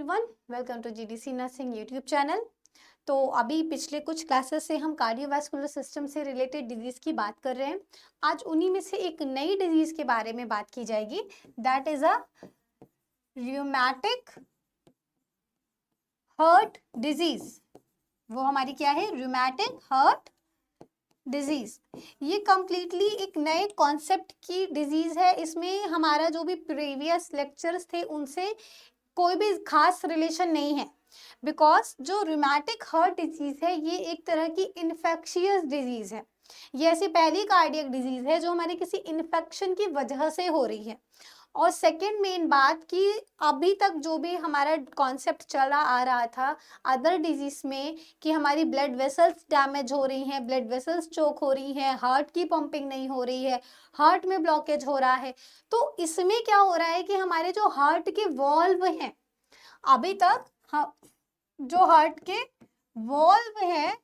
Everyone, welcome to GDC nursing YouTube channel. तो अभी पिछले कुछ क्लासेस से हम कार्डियोवास्कुलर सिस्टम से रिलेटेड डिजीज की बात कर रहे हैं। आज उन्हीं में से एक नई डिजीज के बारे में बात की जाएगी, that is a rheumatic heart disease. वो हमारी क्या है? Rheumatic heart disease. ये कंप्लीटली एक नए कॉन्सेप्ट की डिजीज है। इसमें हमारा जो भी प्रीवियस लेक्चर्स थे उनसे कोई भी खास रिलेशन नहीं है, बिकॉज जो रूमेटिक हार्ट डिजीज है ये एक तरह की इन्फेक्शियस डिजीज है। ये ऐसी पहली कार्डियक डिजीज है जो हमारे किसी इन्फेक्शन की वजह से हो रही है। और सेकेंड मेन बात कि अभी तक जो भी हमारा कॉन्सेप्ट चला आ रहा था अदर डिजीज में कि हमारी ब्लड वेसल्स डैमेज हो रही हैं, ब्लड वेसल्स चोक हो रही हैं, हार्ट की पंपिंग नहीं हो रही है, हार्ट में ब्लॉकेज हो रहा है। तो इसमें क्या हो रहा है कि हमारे जो हार्ट के वॉल्व हैं, अभी तक जो हार्ट के वॉल्व हैं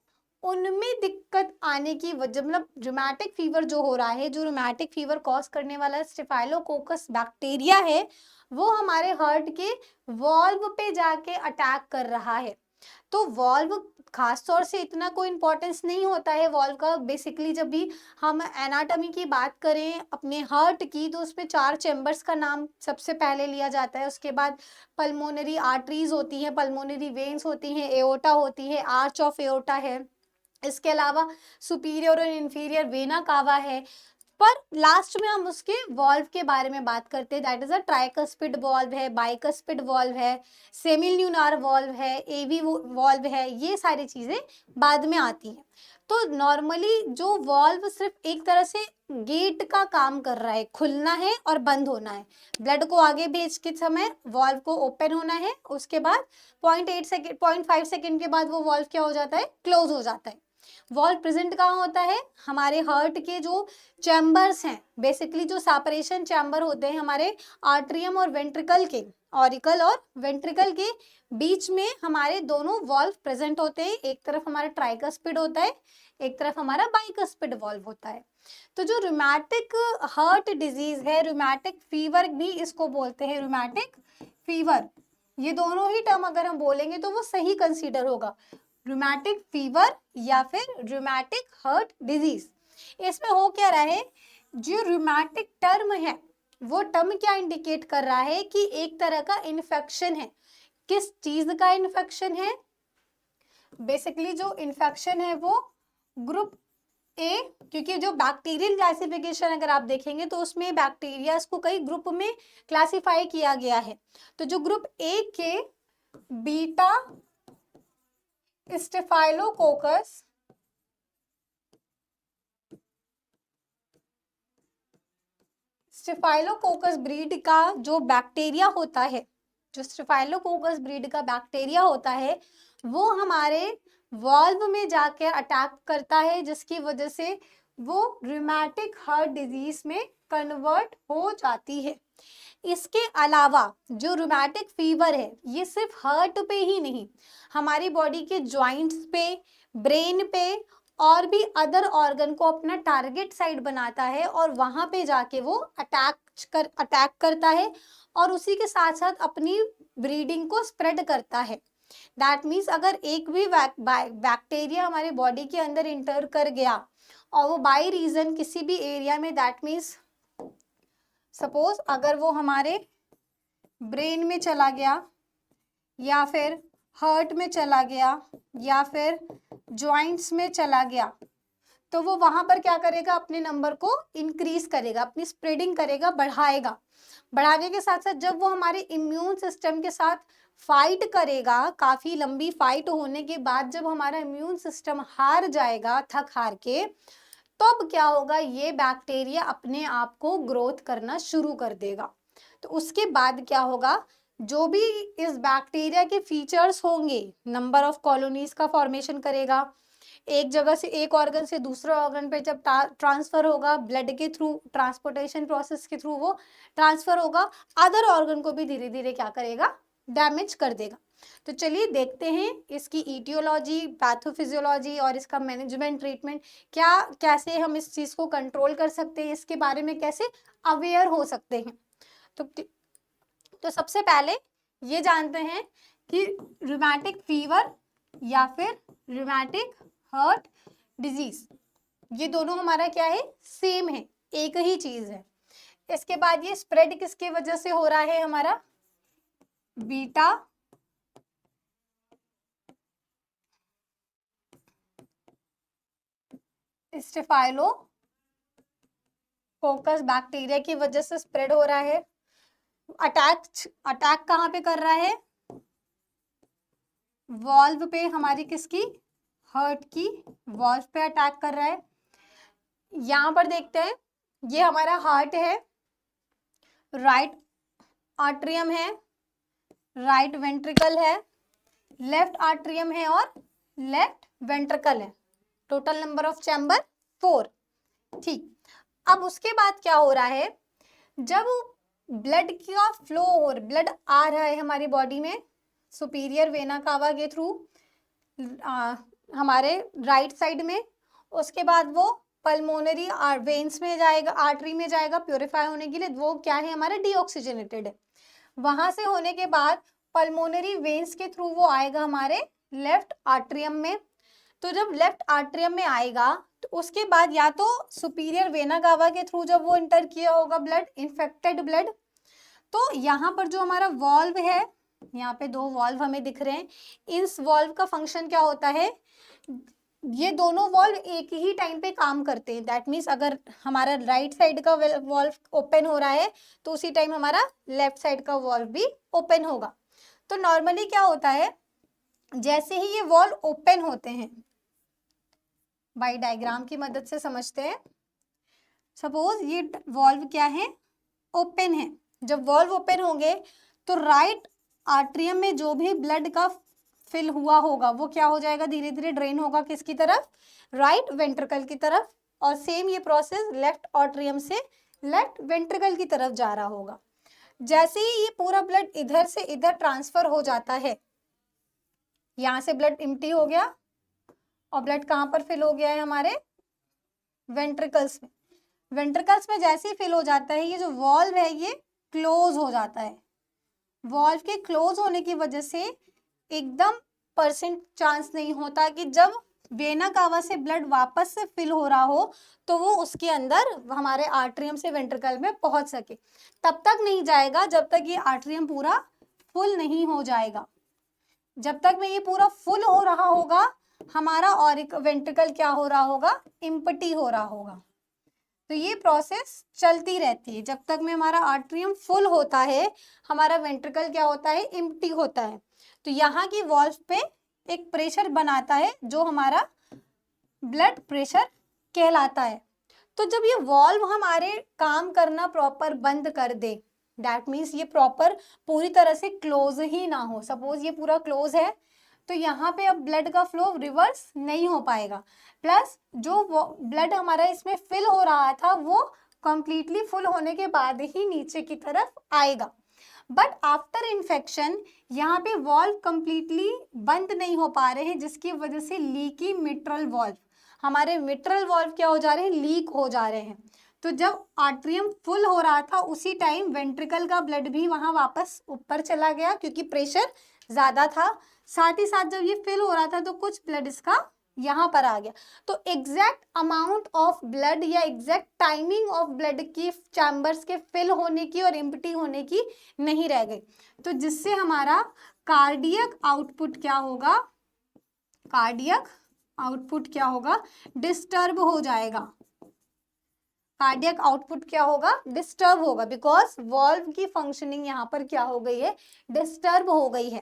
उनमें दिक्कत आने की वजह, मतलब रूमेटिक फीवर जो हो रहा है, जो रूमेटिक फीवर कॉज करने वाला स्टेफाइलोकोकस बैक्टीरिया है, वो हमारे हार्ट के वॉल्व पे जाके अटैक कर रहा है। तो वॉल्व खास तौर से इतना कोई इंपॉर्टेंस नहीं होता है वॉल्व का। बेसिकली जब भी हम एनाटॉमी की बात करें अपने हार्ट की, तो उसमें 4 चैम्बर्स का नाम सबसे पहले लिया जाता है। उसके बाद पल्मोनरी आर्टरीज होती हैं, पल्मोनरी वेन्स होती हैं, एओर्टा होती है, आर्च ऑफ एओर्टा है, इसके अलावा सुपीरियर और इन्फीरियर वेना कावा है। पर लास्ट में हम उसके वॉल्व के बारे में बात करते हैं, that is a tricuspid valve है, बाइकस्पिड वॉल्व है, सेमिल्यूनार वॉल्व है, एवी वॉल्व है। ये सारी चीजें बाद में आती हैं। तो नॉर्मली जो वॉल्व सिर्फ एक तरह से गेट का काम कर रहा है, खुलना है और बंद होना है। ब्लड को आगे भेज के समय वॉल्व को ओपन होना है, उसके बाद 0.5 सेकेंड के बाद वो वॉल्व क्या हो जाता है? क्लोज हो जाता है। वॉल्व प्रेजेंट कहाँ होता है? हमारे हार्ट के जो चैम्बर्स हैं, बेसिकली जो सेपरेशन चैम्बर होते हैं हमारे आर्ट्रियम और वेंट्रिकल के, ऑरिकल और वेंट्रिकल के बीच में हमारे दोनों वॉल्व प्रेजेंट होते हैं। एक तरफ हमारा ट्राइकस्पिड होता है, एक तरफ हमारा बाइकस्पिड वॉल्व होता है। तो जो रूमेटिक हार्ट डिजीज है, रूमेटिक फीवर भी इसको बोलते हैं, रूमेटिक फीवर, ये दोनों ही टर्म अगर हम बोलेंगे तो वो सही कंसीडर होगा, रूमेटिक फीवर या फिर रूमेटिक हार्ट डिजीज। इसमें हो क्या रहा है, जो रूमेटिक टर्म है वो टर्म क्या इंडिकेट कर रहा है कि एक तरह का इन्फेक्शन है। किस चीज का इन्फेक्शन है? बेसिकली जो इन्फेक्शन है वो ग्रुप ए, क्योंकि जो बैक्टीरियल क्लासिफिकेशन अगर आप देखेंगे तो उसमें बैक्टीरिया को कई ग्रुप में क्लासिफाई किया गया है। तो जो ग्रुप ए के बीटा स्टेफाइलोकोकस स्टेफाइलोकोकस ब्रीड का जो बैक्टीरिया होता है, जो स्टेफाइलोकोकस ब्रीड का बैक्टीरिया होता है वो हमारे वॉल्व में जाकर अटैक करता है, जिसकी वजह से वो रूमेटिक हार्ट डिजीज में कन्वर्ट हो जाती है। इसके अलावा जो रूमेटिक फीवर है ये सिर्फ हार्ट पे ही नहीं, हमारी बॉडी के जॉइंट्स पे, ब्रेन पे और भी अदर ऑर्गन को अपना टारगेट साइट बनाता है और वहां पे जाके वो अटैक करता है और उसी के साथ साथ अपनी ब्रीडिंग को स्प्रेड करता है। दैट मीन्स अगर एक भी बैक्टीरिया हमारे बॉडी के अंदर इंटर कर गया और वो बाय रीजन किसी भी एरिया में, दैट मीन्स सपोज अगर वो हमारे ब्रेन में चला गया या फिर हार्ट में चला गया या फिर जॉइंट्स में चला गया, तो वो वहां पर क्या करेगा? अपने नंबर को इंक्रीज करेगा, अपनी स्प्रेडिंग करेगा, बढ़ाएगा। बढ़ाने के साथ साथ जब वो हमारे इम्यून सिस्टम के साथ फाइट करेगा, काफी लंबी फाइट होने के बाद जब हमारा इम्यून सिस्टम हार जाएगा थक हार के, तब क्या होगा? ये बैक्टीरिया अपने आप को ग्रोथ करना शुरू कर देगा। तो उसके बाद क्या होगा? जो भी इस बैक्टीरिया के फीचर्स होंगे, नंबर ऑफ कॉलोनीज का फॉर्मेशन करेगा, एक जगह से एक ऑर्गन से दूसरे ऑर्गन पे जब ट्रांसफर होगा, ब्लड के थ्रू, ट्रांसपोर्टेशन प्रोसेस के थ्रू वो ट्रांसफर होगा, अदर ऑर्गन को भी धीरे धीरे क्या करेगा? डैमेज कर देगा। तो चलिए देखते हैं इसकी ईटियोलॉजी, पैथोफिजियोलॉजी और इसका मैनेजमेंट, ट्रीटमेंट, क्या कैसे हम इस चीज को कंट्रोल कर सकते हैं, इसके बारे में कैसे अवेयर हो सकते हैं। तो सबसे पहले ये जानते हैं कि रूमेटिक फीवर या फिर रूमेटिक हार्ट डिजीज, ये दोनों हमारा क्या है, सेम है, एक ही चीज है। इसके बाद ये स्प्रेड किसके वजह से हो रहा है, हमारा बीटा स्टेफाइलोकोकस बैक्टीरिया की वजह से स्प्रेड हो रहा है। अटैक कहाँ पे कर रहा है, वॉल्व पे, हमारी किसकी, हार्ट की वॉल्व पे अटैक कर रहा है। यहां पर देखते हैं, ये हमारा हार्ट है, राइट आर्ट्रियम है, राइट वेंट्रिकल है, लेफ्ट आर्ट्रियम है और लेफ्ट वेंट्रिकल है। Total number of chamber 4। ठीक, अब उसके बाद क्या हो रहा है, जब ब्लड का फ्लो हो, ब्लड आ रहा है हमारी बॉडी में सुपीरियर वेना कावा के थ्रू हमारे राइट साइड में, उसके बाद वो पल्मोनरी वेन्स में जाएगा, आर्टरी में जाएगा प्योरीफाई होने के लिए, वो क्या है, हमारा डीऑक्सीजनेटेड है। वहां से होने के बाद पल्मोनरी वेन्स के थ्रू वो आएगा हमारे लेफ्ट आर्ट्रियम में। तो जब लेफ्ट आर्ट्रियम में आएगा तो उसके बाद या तो सुपीरियर वेना कावा के थ्रू जब वो इंटर किया होगा ब्लड, इन्फेक्टेड ब्लड, तो यहाँ पर जो हमारा वॉल्व है, यहाँ पे 2 वॉल्व हमें दिख रहे हैं, इस वॉल्व का फंक्शन क्या होता है, ये दोनों वॉल्व एक ही टाइम पे काम करते हैं। दैट मीन्स अगर हमारा राइट साइड का वॉल्व ओपन हो रहा है तो उसी टाइम हमारा लेफ्ट साइड का वॉल्व भी ओपन होगा। तो नॉर्मली क्या होता है, जैसे ही ये वॉल्व ओपन होते हैं, बाई डायग्राम की मदद से समझते हैं। सपोज ये वॉल्व क्या है, ओपन है। जब वॉल्व ओपन होंगे तो राइट आर्ट्रियम में जो भी ब्लड का फिल हुआ होगा वो क्या हो जाएगा, धीरे धीरे ड्रेन होगा किसकी तरफ, राइट वेंट्रिकल की तरफ। और सेम ये प्रोसेस लेफ्ट आर्ट्रियम से लेफ्ट वेंट्रिकल की तरफ जा रहा होगा। जैसे ही ये पूरा ब्लड इधर से इधर ट्रांसफर हो जाता है, यहां से ब्लड इम्प्टी हो गया और ब्लड कहां पर फिल हो गया है, हमारे वेंट्रिकल्स में। वेंट्रिकल्स में जैसे ही फिल हो जाता है, ये जो वॉल्व है ये क्लोज हो जाता है। वॉल्व के क्लोज होने की वजह से एकदम % चांस नहीं होता कि जब वेना कावा से ब्लड वापस से फिल हो रहा हो तो वो उसके अंदर हमारे आर्ट्रियम से वेंट्रिकल में पहुंच सके। तब तक नहीं जाएगा जब तक ये आर्ट्रियम पूरा फुल नहीं हो जाएगा। जब तक में ये पूरा फुल हो रहा होगा, हमारा और एक वेंट्रिकल क्या हो रहा होगा, इम्पटी हो रहा होगा। तो ये प्रोसेस चलती रहती है। जब तक में हमारा आर्ट्रियम फुल होता है, हमारा वेंट्रिकल क्या होता है, इम्प्टी होता है। तो यहाँ की वॉल्व पे एक प्रेशर बनाता है जो हमारा ब्लड प्रेशर कहलाता है। तो जब ये वॉल्व हमारे काम करना प्रॉपर बंद कर दे, दैट मीन्स ये प्रॉपर पूरी तरह से क्लोज ही ना हो, सपोज ये पूरा क्लोज है तो यहाँ पे अब ब्लड का फ्लो रिवर्स नहीं हो पाएगा। प्लस जो ब्लड हमारा इसमें फिल हो रहा था वो कंप्लीटली फुल होने के बाद ही नीचे की तरफ आएगा। बट आफ्टर इन्फेक्शन यहाँ पे वॉल्व कंप्लीटली बंद नहीं हो पा रहे हैं, जिसकी वजह से लीकी मिट्रल वॉल्व, हमारे मिट्रल वॉल्व क्या हो जा रहे हैं, लीक हो जा रहे हैं। तो जब आर्ट्रियम फुल हो रहा था उसी टाइम वेंट्रिकल का ब्लड भी वहां वापस ऊपर चला गया क्योंकि प्रेशर ज्यादा था। साथ ही साथ जब ये फिल हो रहा था तो कुछ ब्लड इसका यहाँ पर आ गया। तो एग्जैक्ट अमाउंट ऑफ ब्लड या एग्जैक्ट टाइमिंग ऑफ ब्लड की चैम्बर्स के फिल होने की और एम्प्टी होने की नहीं रह गई। तो जिससे हमारा कार्डियक आउटपुट क्या होगा, कार्डियक आउटपुट क्या होगा, डिस्टर्ब हो जाएगा। कार्डियक आउटपुट क्या होगा, डिस्टर्ब होगा, बिकॉज वॉल्व की फंक्शनिंग यहाँ पर क्या हो गई है, डिस्टर्ब हो गई है।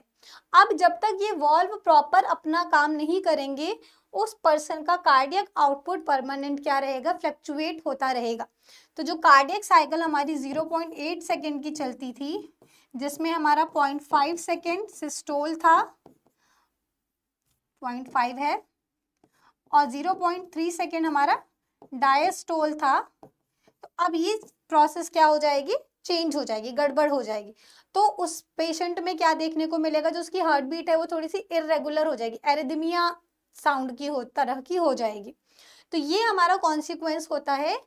अब जब तक ये वॉल्व प्रॉपर अपना काम नहीं करेंगे, उस पर्सन का कार्डियक आउटपुट परमानेंट क्या रहेगा, फ्लक्चुएट होता रहेगा। तो जो कार्डियक साइकिल हमारी 0.8 सेकेंड की चलती थी, जिसमें हमारा 0.5 सेकेंड सिस्टोल था, 0.5 है, और 0.3 सेकेंड हमारा डायस्टोल था। तो अब ये प्रोसेस क्या हो जाएगी, चेंज हो जाएगी, गड़बड़ हो जाएगी। तो उस पेशेंट में क्या देखने को मिलेगा, जो उसकी हार्ट बीट है वो थोड़ी सी इरेगुलर हो जाएगी, एरिथमिया साउंड की तरह की हो जाएगी। तो ये हमारा कॉन्सिक्वेंस होता है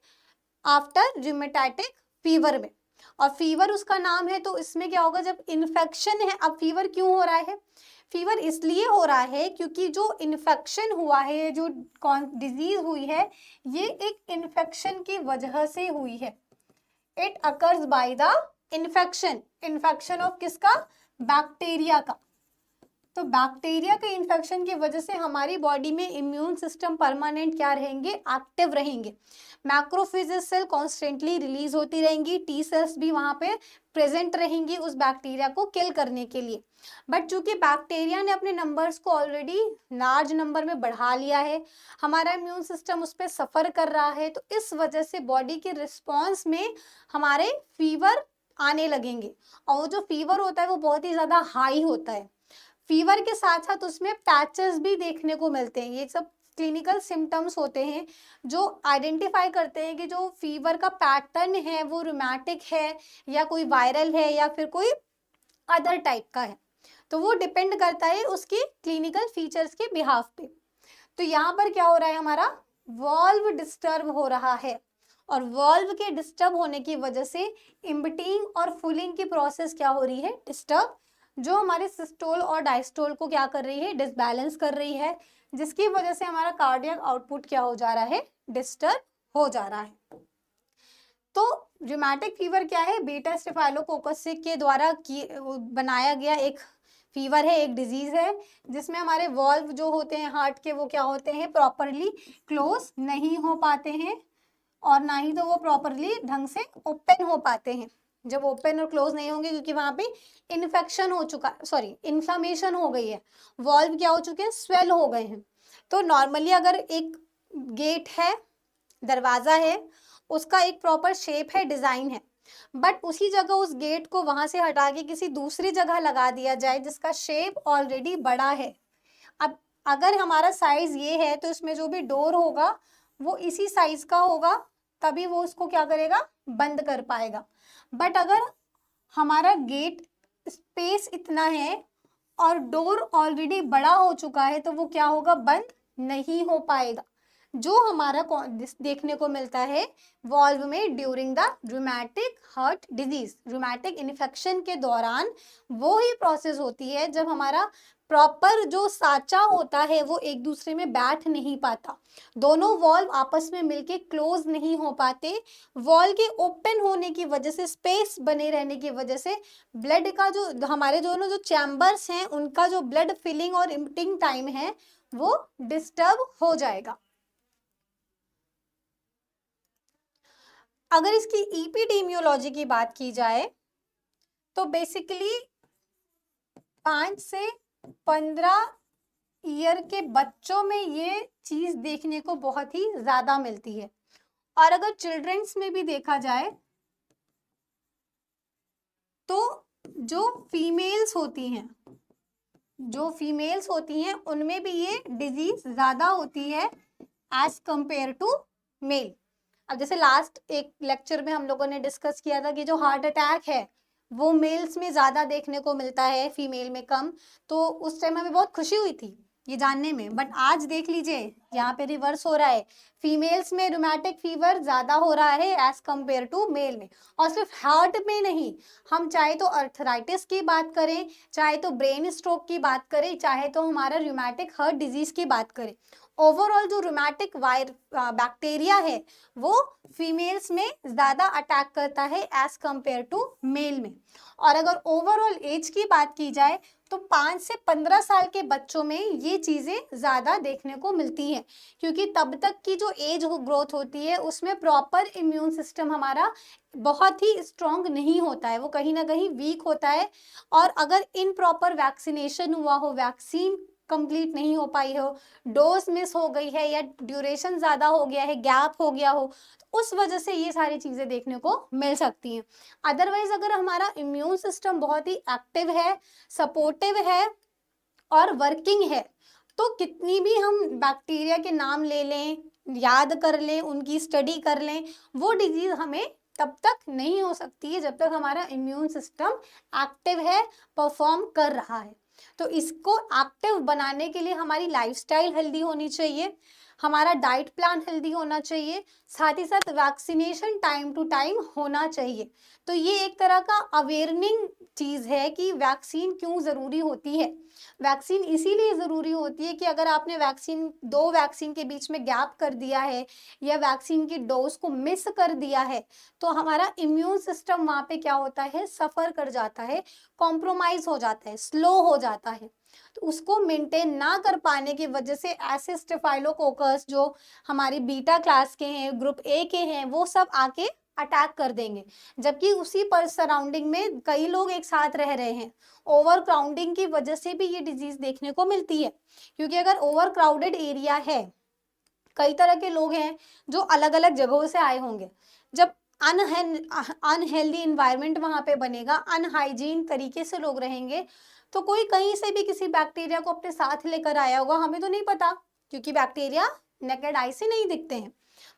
आफ्टर रूमेटाइटिक फीवर में। और फीवर उसका नाम है, तो इसमें क्या होगा, जब इन्फेक्शन है। अब फीवर क्यों हो रहा है? फीवर इसलिए हो रहा है क्योंकि जो इन्फेक्शन हुआ है, जो डिजीज हुई है, ये एक इन्फेक्शन की वजह से हुई है। It occurs by the infection of किसका? बैक्टीरिया का। तो बैक्टीरिया के इन्फेक्शन की वजह से हमारी बॉडी में इम्यून सिस्टम परमानेंट क्या रहेंगे? एक्टिव रहेंगे। मैक्रोफेजेस सेल कॉन्स्टेंटली रिलीज होती रहेंगी, टी सेल्स भी वहां पे प्रेजेंट रहेंगी उस बैक्टीरिया को किल करने के लिए। बट चूंकि बैक्टीरिया ने अपने नंबर्स को ऑलरेडी लार्ज नंबर में बढ़ा लिया है, हमारा इम्यून सिस्टम उस पर सफर कर रहा है, तो इस वजह से बॉडी के रिस्पॉन्स में हमारे फीवर आने लगेंगे। और वो जो फीवर होता है वो बहुत ही ज्यादा हाई होता है। फीवर के साथ साथ उसमें पैचेस भी देखने को मिलते हैं। ये सब क्लिनिकल सिम्टम्स होते हैं जो आइडेंटिफाई करते हैं कि जो फीवर का पैटर्न है वो रूमेटिक है या कोई वायरल है या फिर कोई अदर टाइप का है। तो वो डिपेंड करता है उसके क्लिनिकल फीचर्स के बिहाफ पे। तो यहाँ पर क्या हो रहा है, हमारा वॉल्व डिस्टर्ब हो रहा है, और वॉल्व के डिस्टर्ब होने की वजह से इम्बटिंग और फुलिंग की प्रोसेस क्या हो रही है? डिस्टर्ब, जो हमारे सिस्टोल और डायस्टोल को क्या कर रही है? डिसबैलेंस कर रही है, जिसकी वजह से हमारा कार्डियक आउटपुट क्या हो जा रहा है? डिस्टर्ब हो जा रहा है। तो रूमेटिक फीवर क्या है? बीटा स्टेफाइलोकोकस के द्वारा बनाया गया एक फीवर है, एक डिजीज है, जिसमें हमारे वॉल्व जो होते हैं हार्ट के, वो क्या होते हैं? प्रॉपरली क्लोज नहीं हो पाते हैं, और ना ही तो वो प्रॉपरली ढंग से ओपन हो पाते हैं। जब ओपन और क्लोज नहीं होंगे क्योंकि वहां पे इन्फेक्शन हो चुका, सॉरी इन्फ्लामेशन हो गई है, वॉल्व क्या हो चुके हैं? स्वेल हो गए हैं। तो नॉर्मली अगर एक गेट है, दरवाजा है, उसका एक प्रॉपर शेप है, डिजाइन है, बट उसी जगह उस गेट को वहां से हटा के किसी दूसरी जगह लगा दिया जाए जिसका शेप ऑलरेडी बड़ा है। अब अगर हमारा साइज ये है तो इसमें जो भी डोर होगा वो इसी साइज का होगा, तभी वो उसको क्या करेगा? बंद कर पाएगा। बट अगर हमारा गेट स्पेस इतना है और डोर ऑलरेडी बड़ा हो चुका है, तो वो क्या होगा? बंद नहीं हो पाएगा। जो हमारा देखने को मिलता है वॉल्व में during the rheumatic heart disease, rheumatic infection के दौरान वो ही प्रोसेस होती है जब हमारा प्रॉपर जो साचा होता है वो एक दूसरे में बैठ नहीं पाता, दोनों वॉल्व आपस में मिलके क्लोज नहीं हो पाते। वॉल्व के ओपन होने की वजह से, स्पेस बने रहने की वजह से ब्लड का जो हमारे दोनों जो चैम्बर्स हैं उनका जो ब्लड फिलिंग और इम्पटिंग टाइम है वो डिस्टर्ब हो जाएगा। अगर इसकी एपिडेमियोलॉजी की बात की जाए तो बेसिकली 5 से 15 ईयर के बच्चों में ये चीज देखने को बहुत ही ज्यादा मिलती है। और अगर चिल्ड्रंस में भी देखा जाए तो जो फीमेल्स होती हैं उनमें भी ये डिजीज ज्यादा होती है एज कंपेयर टू मेल। अब जैसे लास्ट एक लेक्चर में हम लोगों ने डिस्कस किया था कि जो हार्ट अटैक है वो मेल्स में ज्यादा देखने को मिलता है, फीमेल में कम। तो उस टाइम हमें बहुत खुशी हुई थी ये जानने में, बट आज देख लीजिए यहाँ पे रिवर्स हो रहा है, फीमेल्स में रूमेटिक फीवर ज्यादा हो रहा है एज कंपेयर टू मेल में। और सिर्फ हार्ट में नहीं, हम चाहे तो अर्थराइटिस की बात करें, चाहे तो ब्रेन स्ट्रोक की बात करें, चाहे तो हमारा रूमेटिक हार्ट डिजीज की बात करें, ओवरऑल जो रूमेटिक बैक्टीरिया है वो फीमेल्स में ज्यादा अटैक करता है एज कंपेयर टू मेल में। और अगर ओवरऑल एज की बात की जाए तो 5 से 15 साल के बच्चों में ये चीजें ज्यादा देखने को मिलती हैं, क्योंकि तब तक की जो एज ग्रोथ होती है उसमें प्रॉपर इम्यून सिस्टम हमारा बहुत ही स्ट्रांग नहीं होता है, वो कहीं ना कहीं वीक होता है। और अगर इन प्रॉपर वैक्सीनेशन हुआ हो, वैक्सीन कंप्लीट नहीं हो पाई हो, डोज मिस हो गई है, या ड्यूरेशन ज्यादा हो गया है, गैप हो गया हो, तो उस वजह से ये सारी चीजें देखने को मिल सकती हैं। अदरवाइज अगर हमारा इम्यून सिस्टम बहुत ही एक्टिव है, सपोर्टिव है और वर्किंग है, तो कितनी भी हम बैक्टीरिया के नाम ले लें, याद कर लें, उनकी स्टडी कर लें, वो डिजीज हमें तब तक नहीं हो सकती है जब तक हमारा इम्यून सिस्टम एक्टिव है, परफॉर्म कर रहा है। तो इसको एक्टिव बनाने के लिए हमारी लाइफस्टाइल हेल्दी होनी चाहिए, हमारा डाइट प्लान हेल्दी होना चाहिए, साथ ही साथ वैक्सीनेशन टाइम टू टाइम होना चाहिए। तो ये एक तरह का अवेयरनिंग चीज है कि वैक्सीन क्यों जरूरी होती है। वैक्सीन इसीलिए जरूरी होती है कि अगर आपने दो वैक्सीन के बीच में गैप कर दिया है या वैक्सीन की डोज को मिस कर दिया है, तो हमारा इम्यून सिस्टम वहां पे क्या होता है, सफर कर जाता है, कॉम्प्रोमाइज हो जाता है, स्लो हो जाता है। तो उसको मेंटेन ना कर पाने की वजह से ऐसे स्टेफाइलोकोकस जो हमारी बीटा क्लास के हैं, ग्रुप ए के हैं, वो सब आके अटैक कर देंगे। जबकि उसी पर सराउंडिंग में कई लोग एक साथ रह रहे हैं, ओवर क्राउडिंग की वजह से भी ये डिजीज देखने को मिलती है। क्योंकि अगर ओवर क्राउडेड एरिया है, कई तरह के लोग हैं जो अलग अलग जगहों से आए होंगे, जब अनहेल्दी इन्वायरमेंट वहां पे बनेगा, अनहाइजीन तरीके से लोग रहेंगे, तो कोई कहीं से भी किसी बैक्टीरिया को अपने साथ लेकर आया होगा, हमें तो नहीं पता, क्योंकि बैक्टीरिया नेकेड आई से नहीं दिखते हैं।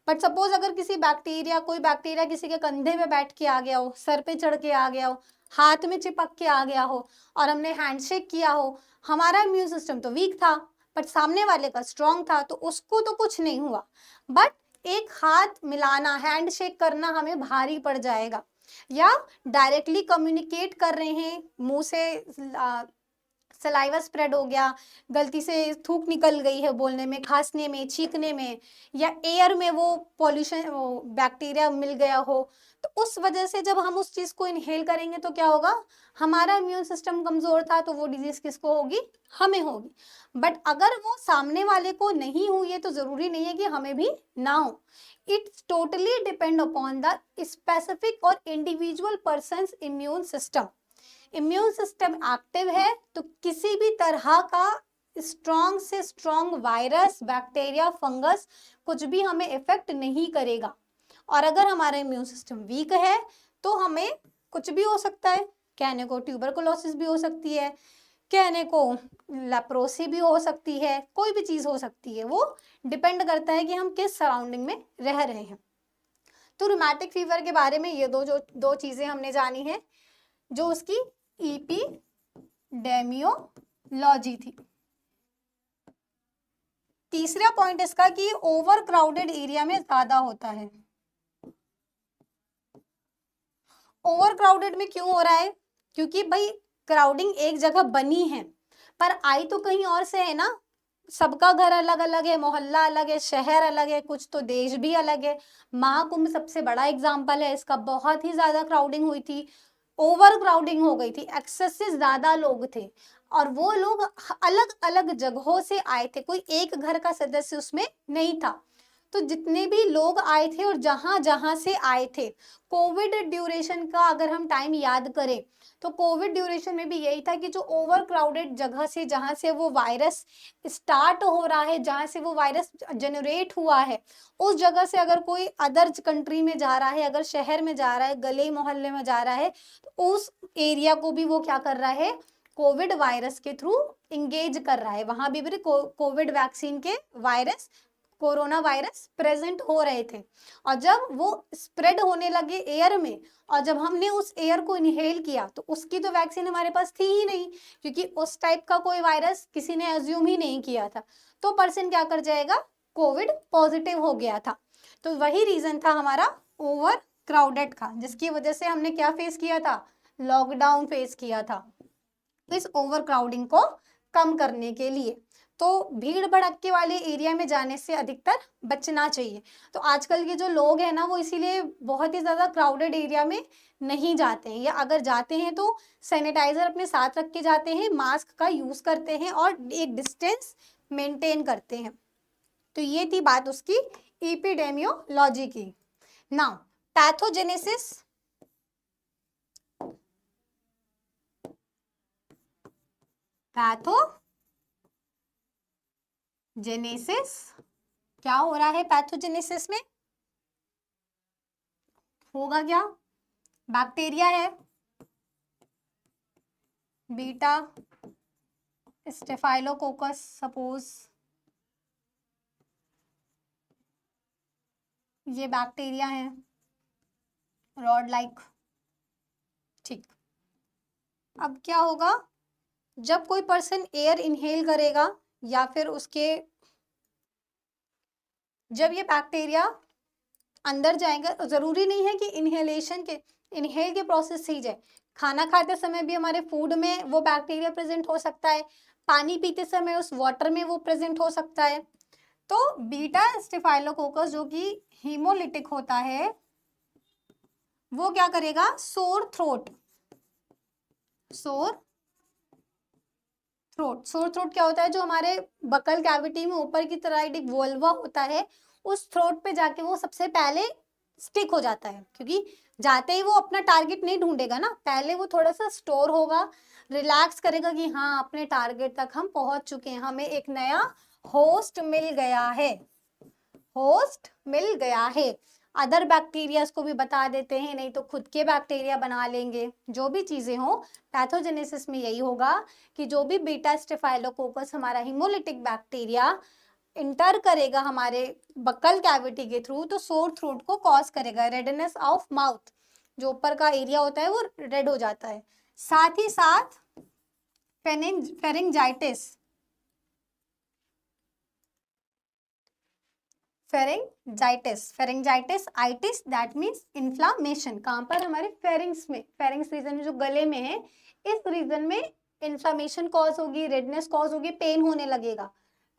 बट सपोज अगर कोई बैक्टीरिया किसी के कंधे में बैठ के आ गया हो, सर पे चढ़ के आ गया हो, हाथ में चिपक के आ गया हो, और हमने हैंडशेक किया हो, हमारा इम्यून सिस्टम तो वीक था बट सामने वाले का स्ट्रांग था, तो उसको तो कुछ नहीं हुआ। बट एक हाथ मिलाना, हैंडशेक करना हमें भारी पड़ जाएगा। या डायरेक्टली कम्युनिकेट कर रहे हैं, मुंह से सलाइवा स्प्रेड हो गया, गलती से थूक निकल गई है बोलने में, खांसने में, छींकने में, या एयर में वो पॉल्यूशन, वो बैक्टीरिया मिल गया हो, तो उस वजह से जब हम उस चीज को इनहेल करेंगे तो क्या होगा, हमारा इम्यून सिस्टम कमजोर था, तो वो डिजीज किसको होगी, हमें होगी। बट अगर वो सामने वाले को नहीं हुई है तो जरूरी नहीं है कि हमें भी ना हो। It's totally depend upon the specific और individual person immune system. Immune system active है तो किसी भी तरह का स्ट्रॉन्ग से स्ट्रॉन्ग वायरस, बैक्टीरिया, फंगस कुछ भी हमें इफेक्ट नहीं करेगा। और अगर हमारा इम्यून सिस्टम वीक है तो हमें कुछ भी हो सकता है, कहने को ट्यूबरकुलोसिस भी हो सकती है, कहने को लेप्रोसी भी हो सकती है, कोई भी चीज हो सकती है। वो डिपेंड करता है कि हम किस सराउंडिंग में रह रहे हैं। तो रूमेटिक फीवर के बारे में ये दो चीजें हमने जानी है, जो उसकी इपिडेमियोलॉजी थी। तीसरा पॉइंट इसका कि ओवर क्राउडेड एरिया में ज्यादा होता है। ओवर क्राउडेड में क्यों हो रहा है, क्योंकि भाई क्राउडिंग एक जगह बनी है पर आई तो कहीं और से है ना। सबका घर अलग अलग है, मोहल्ला अलग है, शहर अलग है, कुछ तो देश भी अलग है। महाकुंभ सबसे बड़ा एग्जाम्पल है इसका, बहुत ही ज्यादा क्राउडिंग हुई थी, ओवर क्राउडिंग हो गई थी, एक्सेस से ज्यादा लोग थे, और वो लोग अलग अलग जगहों से आए थे, कोई एक घर का सदस्य उसमें नहीं था। तो जितने भी लोग आए थे और जहां जहां से आए थे, कोविड ड्यूरेशन का अगर हम टाइम याद करें तो कोविड ड्यूरेशन में भी यही था कि जो ओवर क्राउडेड जगह से, जहां से वो वायरस स्टार्ट हो रहा है, जहां से वो वायरस जनरेट हुआ है, उस जगह से अगर कोई अदर कंट्री में जा रहा है, अगर शहर में जा रहा है, गली मोहल्ले में जा रहा है, तो उस एरिया को भी वो क्या कर रहा है, कोविड वायरस के थ्रू इंगेज कर रहा है। वहां भी कोविड वैक्सीन के वायरस, कोरोना वायरस प्रेजेंट हो रहे थे, और जब वो स्प्रेड होने लगे एयर में, और जब हमने उस एयर को इनहेल किया, तो उसकी तो वैक्सीन हमारे पास थी ही नहीं, क्योंकि उस टाइप का कोई वायरस किसी ने एज्यूम ही नहीं किया था। तो पर्सन क्या कर जाएगा, कोविड पॉजिटिव हो गया था। तो वही रीजन था हमारा ओवर क्राउडेड का, जिसकी वजह से हमने क्या फेस किया था, लॉकडाउन फेस किया था, इस ओवर क्राउडिंग को कम करने के लिए। तो भीड़ भड़क्के वाले एरिया में जाने से अधिकतर बचना चाहिए। तो आजकल के जो लोग हैं ना, वो इसीलिए बहुत ही ज्यादा क्राउडेड एरिया में नहीं जाते हैं, या अगर जाते हैं तो सैनिटाइजर अपने साथ रख के जाते हैं, मास्क का यूज करते हैं और एक डिस्टेंस मेंटेन करते हैं। तो ये थी बात उसकी एपिडेमियोलॉजी की। नाउ पैथोजेनेसिस, पैथोजेनेसिस क्या हो रहा है, पैथोजेनेसिस में होगा क्या, बैक्टीरिया है, बीटा स्टेफाइलोकोकस सपोज, ये बैक्टीरिया है रॉड लाइक, ठीक। अब क्या होगा, जब कोई पर्सन एयर इनहेल करेगा या फिर उसके जब ये बैक्टीरिया अंदर जाएगा, जरूरी नहीं है कि इनहेल के प्रोसेस से ही जाए, खाना खाते समय भी हमारे फूड में वो बैक्टीरिया प्रेजेंट हो सकता है, पानी पीते समय उस वाटर में वो प्रेजेंट हो सकता है। तो बीटा स्टेफाइलोकोकस जो कि हीमोलिटिक होता है, वो क्या करेगा, सोर थ्रोट क्या होता है, जो हमारे बकल कैविटी में ऊपर की तरह एक वोल्वा होता है, उस थ्रोट पे जाके वो सबसे पहले स्टिक हो जाता है, क्योंकि जाते ही वो अपना टारगेट नहीं ढूंढेगा ना, पहले वो थोड़ा सा स्टोर होगा, रिलैक्स करेगा कि हाँ अपने टारगेट तक हम पहुंच चुके हैं, हमें एक नया होस्ट मिल गया है। अदर बैक्टीरियाज को भी बता देते हैं, नहीं तो खुद के बैक्टीरिया बना लेंगे, जो भी चीजें हो। पैथोजेनेसिस में यही होगा कि जो भी बीटा स्टेफाइलोकोकस हमारा हीमोलिटिक बैक्टीरिया इंटर करेगा हमारे बक्कल कैविटी के थ्रू, तो सोर थ्रोट को कॉज करेगा, रेडनेस ऑफ माउथ, जो ऊपर का एरिया होता है वो रेड हो जाता है। साथ ही साथ pharyngitis itis, that means inflammation. कहाँ पर, हमारे फेरिंग्स रीजन में, जो गले में है, इस रीजन में इन्फ्लामेशन कॉज होगी, रेडनेस कॉज होगी, पेन होने लगेगा।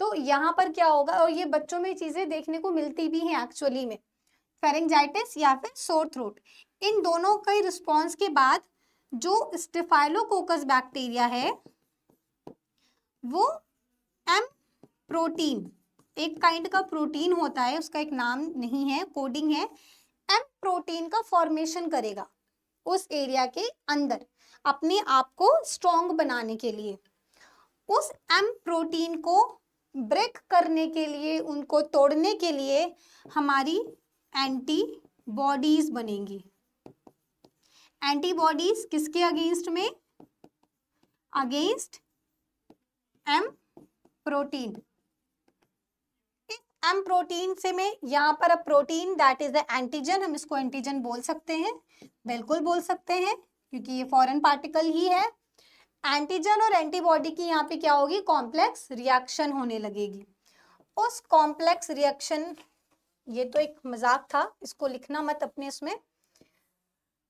तो यहाँ पर क्या होगा, और ये बच्चों में चीजें देखने को मिलती भी हैं एक्चुअली में, फेरेंजाइटिस या फिर सोर थ्रोट। इन दोनों का रिस्पॉन्स के बाद जो स्टेफाइलोकोकस बैक्टीरिया है वो एम प्रोटीन, एक काइंड का प्रोटीन होता है, उसका एक नाम नहीं है, कोडिंग है, एम प्रोटीन का फॉर्मेशन करेगा उस एरिया के अंदर अपने आप को स्ट्रॉन्ग बनाने के लिए। उस एम प्रोटीन को ब्रेक करने के लिए, उनको तोड़ने के लिए हमारी एंटीबॉडीज बनेंगी। एंटीबॉडीज किसके अगेंस्ट में, against M protein. M protein से में यहाँ पर अब protein that is the antigen, हम इसको एंटीजन बोल सकते हैं, बिल्कुल बोल सकते हैं, क्योंकि ये फॉरेन पार्टिकल ही है। एंटीजन और एंटीबॉडी की यहाँ पे क्या होगी, कॉम्प्लेक्स रिएक्शन होने लगेगी। उस कॉम्प्लेक्स रिएक्शन, ये तो एक मजाक था, इसको लिखना मत अपने इसमें।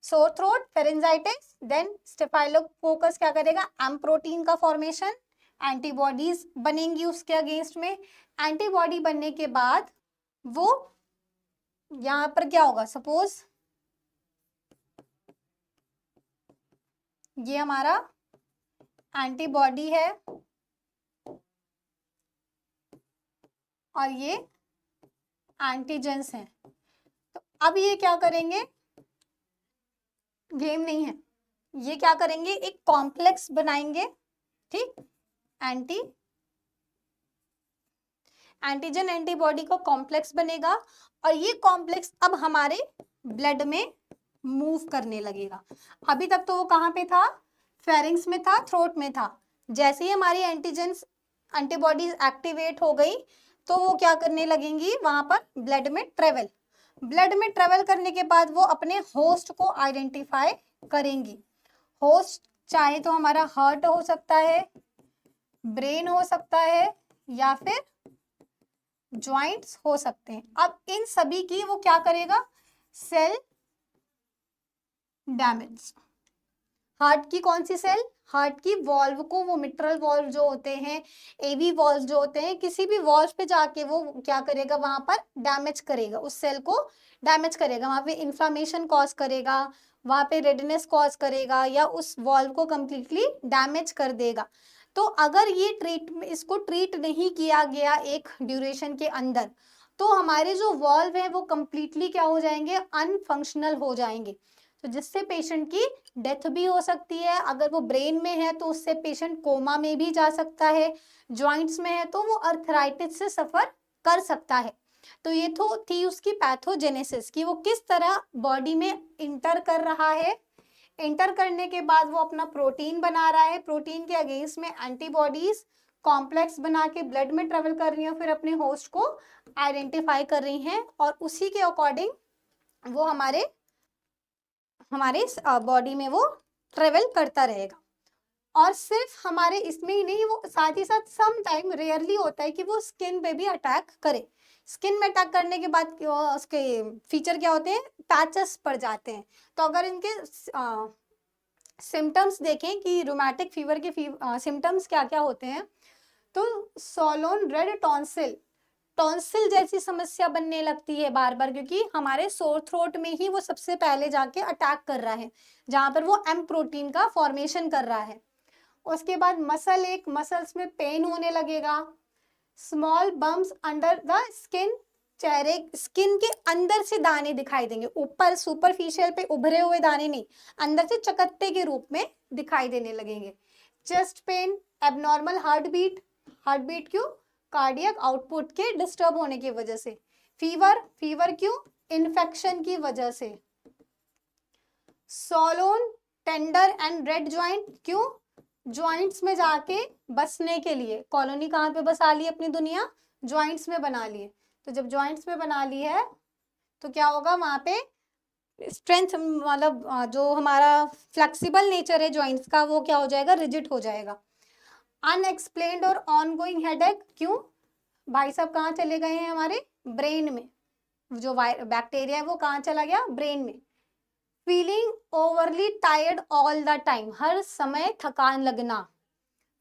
Sore throat, pharyngitis, then staphylococcus क्या करेगा, एम प्रोटीन का फॉर्मेशन, एंटीबॉडीज बनेंगी उसके अगेंस्ट में। एंटीबॉडी बनने के बाद वो यहाँ पर क्या होगा, सपोज ये हमारा एंटीबॉडी है और ये एंटीजेंस हैं, तो अब ये क्या करेंगे, गेम नहीं है, ये क्या करेंगे, एक कॉम्प्लेक्स बनाएंगे, ठीक, एंटीजन एंटीबॉडी का कॉम्प्लेक्स बनेगा, और ये कॉम्प्लेक्स अब हमारे ब्लड में मूव करने लगेगा। अभी तक तो वो कहाँ पे था, फेरिंग्स में था, थ्रोट में था। जैसे ही हमारी एंटीजेंस एंटीबॉडीज एक्टिवेट हो गई, तो वो क्या करने लगेंगी, वहां पर ब्लड में ट्रेवल करने के बाद वो अपने होस्ट को आइडेंटिफाई करेंगी। होस्ट चाहे तो हमारा हार्ट हो सकता है, ब्रेन हो सकता है, या फिर जॉइंट्स हो सकते हैं। अब इन सभी की वो क्या करेगा, सेल डैमेज। हार्ट की कौन सी सेल, हार्ट की वॉल्व को, वो मिट्रल वॉल्व जो होते हैं, एवी वॉल्व जो होते हैं, किसी भी वॉल्व पे जाके वो क्या करेगा, वहां पर डैमेज करेगा, उस सेल को डैमेज करेगा, वहां पे इंफ्लामेशन कॉज करेगा, वहां पे रेडनेस कॉज करेगा, या उस वॉल्व को कंप्लीटली डैमेज कर देगा। तो अगर ये इसको ट्रीट नहीं किया गया एक ड्यूरेशन के अंदर, तो हमारे जो वॉल्व है वो कंप्लीटली क्या हो जाएंगे, अनफंक्शनल हो जाएंगे, तो जिससे पेशेंट की डेथ भी हो सकती है। अगर वो ब्रेन में है तो उससे पेशेंट कोमा में भी जा सकता है, जॉइंट्स में है तो वो अर्थराइटिस से सफर कर सकता है। तो ये तो थी उसकी पैथोजेनेसिस, कि वो किस तरह बॉडी में इंटर कर रहा है, इंटर करने के बाद वो अपना प्रोटीन बना रहा है, प्रोटीन के अगेंस्ट में एंटीबॉडीज कॉम्प्लेक्स बना के ब्लड में ट्रेवल कर रही हैं, फिर अपने होस्ट को आइडेंटिफाई कर रही हैं, और उसी के अकॉर्डिंग वो हमारे बॉडी में वो ट्रेवल करता रहेगा। और सिर्फ हमारे इसमें ही नहीं, वो साथ ही साथ सम टाइम रेयरली होता है कि वो स्किन पे भी अटैक करे, स्किन में अटैक करने के बाद उसके फीचर क्या होते हैं, पैचेस पड़ जाते हैं। तो अगर इनके सिम्टम्स देखें कि रूमेटिक फीवर के सिम्टम्स क्या क्या होते हैं, तो सोलोन रेड टॉन्सिल, टॉन्सिल जैसी समस्या बनने लगती है बार बार, क्योंकि हमारे सोर थ्रोट में ही वो सबसे पहले जाके अटैक कर रहा है, जहां पर वो एम प्रोटीन का फॉर्मेशन कर रहा है। उसके बाद मसल एक, मसल्स में पेन होने लगेगा। Small bumps under the skin, चेहरे स्किन के अंदर से दाने दिखाई देंगे, ऊपर सुपरफिशियल पे उभरे हुए दाने नहीं, अंदर से चकत्ते के रूप में दिखाई देने लगेंगे। Chest pain, abnormal heart beat, heart beat क्यों, कार्डियक आउटपुट के डिस्टर्ब होने की वजह से। फीवर, फीवर क्यों, इन्फेक्शन की वजह से। सोलोन टेंडर एंड रेड ज्वाइंट क्यों, ज्वाइंट्स में जाके बसने के लिए, कॉलोनी कहाँ पे बसा ली अपनी दुनिया, ज्वाइंट्स में बना लिए। तो जब ज्वाइंट्स में बना ली है तो क्या होगा, वहां पे स्ट्रेंथ, मतलब जो हमारा फ्लेक्सिबल नेचर है ज्वाइंट्स का, वो क्या हो जाएगा, रिजिड हो जाएगा। अनएक्सप्लेन्ड और ऑनगोइंग हेडेक क्यों, भाई साहब कहाँ चले गए हैं, हमारे ब्रेन में, जो बैक्टीरिया है वो कहाँ चला गया, ब्रेन में। Feeling overly tired all the time, हर समय थकान लगना।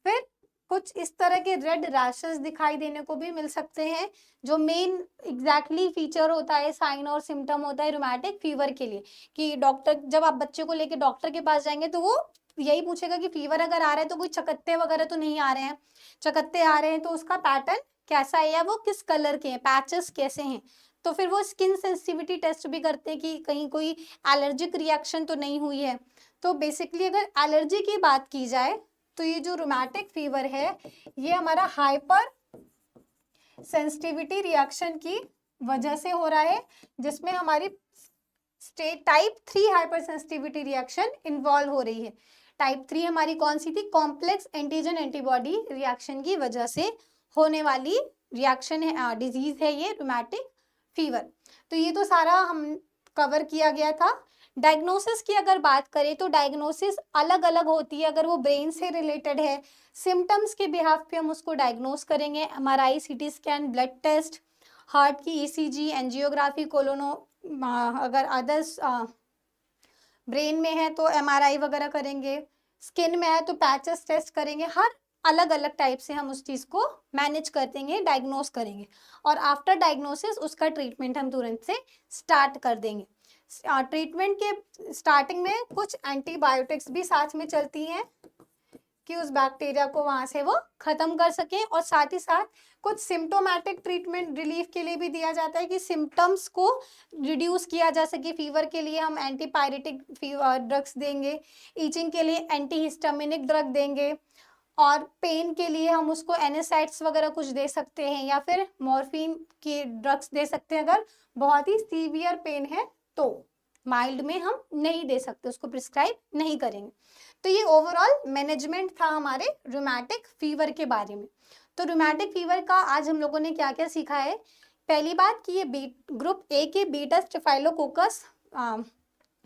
फिर कुछ इस तरह के रेड रैशेस दिखाई देने को भी मिल सकते हैं, जो मेन एग्जैक्टली फीचर होता है, साइन और सिम्टम होता है रूमेटिक फीवर के लिए। कि डॉक्टर, जब आप बच्चे को लेके डॉक्टर के पास जाएंगे तो वो यही पूछेगा कि फीवर अगर आ रहा है तो कोई चकत्ते वगैरह तो नहीं आ रहे हैं, चकत्ते आ रहे हैं तो उसका पैटर्न कैसा है, या वो किस कलर के हैं, पैचेस कैसे हैं। तो फिर वो स्किन सेंसिटिविटी टेस्ट भी करते हैं कि कहीं कोई एलर्जिक रिएक्शन तो नहीं हुई है। तो बेसिकली अगर एलर्जी की बात की जाए तो ये जो रूमेटिक फीवर है ये हमारा हाइपर सेंसिटिविटी रिएक्शन की वजह से हो रहा है, जिसमें हमारी state type 3 hyper sensitivity reaction involve हो रही है। टाइप 3 हमारी कौन सी थी, कॉम्प्लेक्स एंटीजन एंटीबॉडी रिएक्शन की वजह से होने वाली रिएक्शन है, डिजीज है ये रूमेटिक फीवर। तो ये तो सारा हम कवर किया गया था। डायग्नोसिस की अगर बात करें तो डायग्नोसिस अलग अलग होती है, अगर वो ब्रेन से रिलेटेड है, सिम्टम्स के बिहाफ पे हम उसको डायग्नोस करेंगे, MRI, CT scan, blood test, heart की ईसीजी, एंजियोग्राफी, कोलोनो, अगर अदर्स ब्रेन में है तो एमआरआई वगैरह करेंगे, स्किन में है तो पैचेस टेस्ट करेंगे, हर अलग अलग टाइप से हम उस चीज को मैनेज कर देंगे, डायग्नोस करेंगे, और आफ्टर डायग्नोसिस उसका ट्रीटमेंट हम तुरंत से स्टार्ट कर देंगे। ट्रीटमेंट के स्टार्टिंग में कुछ एंटीबायोटिक्स भी साथ में चलती हैं कि उस बैक्टीरिया को वहां से वो खत्म कर सके, और साथ ही साथ कुछ सिम्टोमेटिक ट्रीटमेंट रिलीफ के लिए भी दिया जाता है कि सिम्टम्स को रिड्यूस किया जा सके। फीवर के लिए हम एंटीपायरेटिक ड्रग्स देंगे, ईचिंग के लिए एंटीहिस्टामिनिक ड्रग देंगे, और पेन के लिए हम उसको एनेसाइड्स वगैरह कुछ दे सकते हैं, या फिर मॉर्फिन के ड्रग्स दे सकते हैं अगर बहुत ही सीवियर पेन है तो। माइल्ड में हम नहीं दे सकते, उसको प्रिस्क्राइब नहीं करेंगे। तो ये ओवरऑल मैनेजमेंट था हमारे रूमेटिक फीवर के बारे में। तो रूमेटिक फीवर का आज हम लोगों ने क्या क्या सीखा है। पहली बात कि ये ग्रुप ए के बीटा स्टेफाइलोकोकस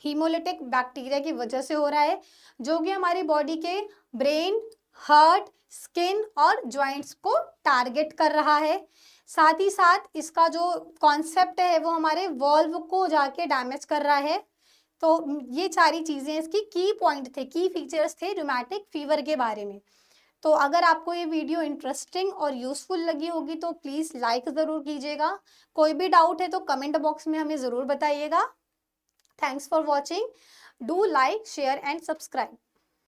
हीमोलिटिक बैक्टीरिया की वजह से हो रहा है, जो कि हमारी बॉडी के ब्रेन, हार्ट, स्किन और ज्वाइंट्स को टारगेट कर रहा है। साथ ही साथ इसका जो कॉन्सेप्ट है वो हमारे वॉल्व को जाके डैमेज कर रहा है। तो ये सारी चीजें इसकी की पॉइंट थे, की फीचर्स थे रूमेटिक फीवर के बारे में। तो अगर आपको ये वीडियो इंटरेस्टिंग और यूजफुल लगी होगी तो प्लीज लाइक जरूर कीजिएगा। कोई भी डाउट है तो कमेंट बॉक्स में हमें जरूर बताइएगा। Thanks for watching, do like, share and subscribe.